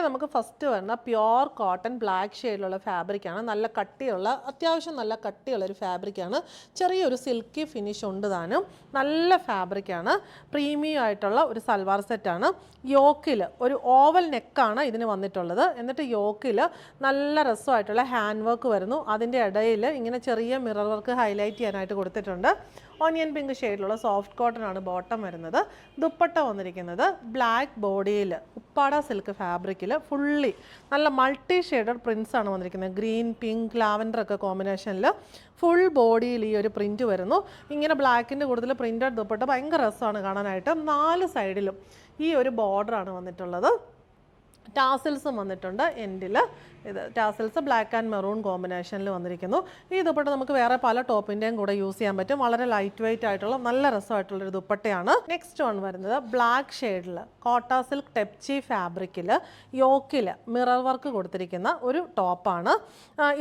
ഇവിടെ നമുക്ക് ഫസ്റ്റ് വരുന്ന പ്യുവർ കോട്ടൺ ബ്ലാക്ക് ഷെയ്ഡിലുള്ള ഫാബ്രിക്കാണ്. നല്ല കട്ടിയുള്ള, അത്യാവശ്യം നല്ല കട്ടിയുള്ള ഒരു ഫാബ്രിക്കാണ്. ചെറിയൊരു സിൽക്കി ഫിനിഷ് ഉണ്ട് താനും. നല്ല ഫാബ്രിക്കാണ്. പ്രീമിയം ആയിട്ടുള്ള ഒരു സൽവാർ സെറ്റാണ്. യോക്കിൽ ഒരു ഓവൽ നെക്കാണ് ഇതിന് വന്നിട്ടുള്ളത്. എന്നിട്ട് യോക്കിൽ നല്ല രസമായിട്ടുള്ള ഹാൻഡ് വർക്ക് വരുന്നു. അതിൻ്റെ ഇടയിൽ ഇങ്ങനെ ചെറിയ മിറർ വർക്ക് ഹൈലൈറ്റ് ചെയ്യാനായിട്ട് കൊടുത്തിട്ടുണ്ട്. ഓണിയൻ പിങ്ക് ഷെയ്ഡിലുള്ള സോഫ്റ്റ് കോട്ടൺ ആണ് ബോട്ടം വരുന്നത്. ദുപ്പട്ട വന്നിരിക്കുന്നത് ബ്ലാക്ക് ബോഡിയിൽ ഉപ്പാട സിൽക്ക് ഫാബ്രിക്കിൽ ഫുള്ളി നല്ല മൾട്ടി ഷെയ്ഡഡ് പ്രിൻസ് ആണ് വന്നിരിക്കുന്നത്. ഗ്രീൻ, പിങ്ക്, ലാവൻഡർ ഒക്കെ കോമ്പിനേഷനിൽ ഫുൾ ബോഡിയിൽ ഈ ഒരു പ്രിൻറ്റ് വരുന്നു. ഇങ്ങനെ ബ്ലാക്കിൻ്റെ കൂടുതൽ പ്രിൻറ്റഡ് ദുപ്പട്ട ഭയങ്കര രസമാണ് കാണാനായിട്ട്. 4 സൈഡിലും ഈ ഒരു ബോർഡറാണ് വന്നിട്ടുള്ളത്. ടാസിൽസും വന്നിട്ടുണ്ട് എൻഡിൽ. ഇത് ടാസിൽസ് ബ്ലാക്ക് ആൻഡ് മെറൂൺ കോമ്പിനേഷനിൽ വന്നിരിക്കുന്നു. ഈ ദുപ്പട്ട നമുക്ക് വേറെ പല ടോപ്പിൻ്റെയും കൂടെ യൂസ് ചെയ്യാൻ പറ്റും. വളരെ ലൈറ്റ് വെയിറ്റ് ആയിട്ടുള്ള നല്ല രസമായിട്ടുള്ളൊരു ദുപ്പട്ടയാണ്. നെക്സ്റ്റ് വൺ വരുന്നത് ബ്ലാക്ക് ഷെയ്ഡിൽ കോട്ട സിൽക്ക് ടെപ്ചി ഫാബ്രിക്കിൽ യോക്കിൽ മിറർ വർക്ക് കൊടുത്തിരിക്കുന്ന ഒരു ടോപ്പാണ്.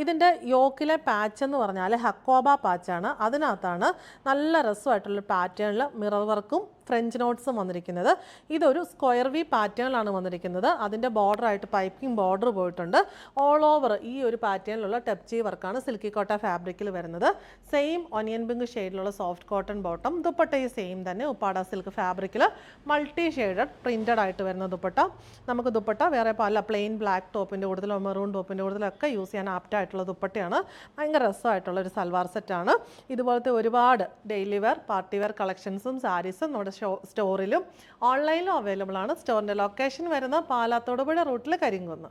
ഇതിൻ്റെ യോക്കിലെ പാച്ച് എന്ന് പറഞ്ഞാൽ ഹക്കോബ പാച്ചാണ്. അതിനകത്താണ് നല്ല രസമായിട്ടുള്ള പാറ്റേണിൽ മിറർ വർക്കും ഫ്രഞ്ച് നോട്ട്സും വന്നിരിക്കുന്നത്. ഇതൊരു സ്ക്വയർ വി പാറ്റേണിലാണ് വന്നിരിക്കുന്നത്. അതിൻ്റെ ബോർഡറായിട്ട് പൈപ്പിംഗ് ബോർഡർ പോയിട്ടുണ്ട്. ഓൾ ഓവർ ഈ ഒരു പാറ്റേണിലുള്ള ടെപ്ചി വർക്കാണ് സിൽക്കി കോട്ട ഫാബ്രിക്കിൽ വരുന്നത്. സെയിം ഒനിയൻ പിങ്ക് ഷെയ്ഡിലുള്ള സോഫ്റ്റ് കോട്ടൺ ബോട്ടം. ദുപ്പട്ട ഈ സെയിം തന്നെ ഉപ്പാട സിൽക്ക് ഫാബ്രിക്കിൽ മൾട്ടി ഷെയ്ഡഡ് പ്രിൻറ്റഡ് ആയിട്ട് വരുന്ന ദുപ്പട്ട. നമുക്ക് ദുപ്പട്ട വേറെ പല പ്ലെയിൻ ബ്ലാക്ക് ടോപ്പിൻ്റെ കൂടുതലോ മെറൂൺ ടോപ്പിൻ്റെ കൂടുതലൊക്കെ യൂസ് ചെയ്യാൻ ആപ്റ്റായിട്ടുള്ള ദുപ്പട്ടയാണ്. ഭയങ്കര രസമായിട്ടുള്ള ഒരു സൽവാർ സെറ്റാണ്. ഇതുപോലത്തെ ഒരുപാട് ഡെയിലി വെയർ, പാർട്ടി വെയർ കളക്ഷൻസും സാരീസും നമ്മുടെ സ്റ്റോറിലും ഓൺലൈനിലും അവൈലബിൾ ആണ്. സ്റ്റോറിൻ്റെ ലൊക്കേഷൻ വരുന്ന പാലാത്തോടുപുഴ റൂട്ടിൽ കരിങ്കുന്ന്.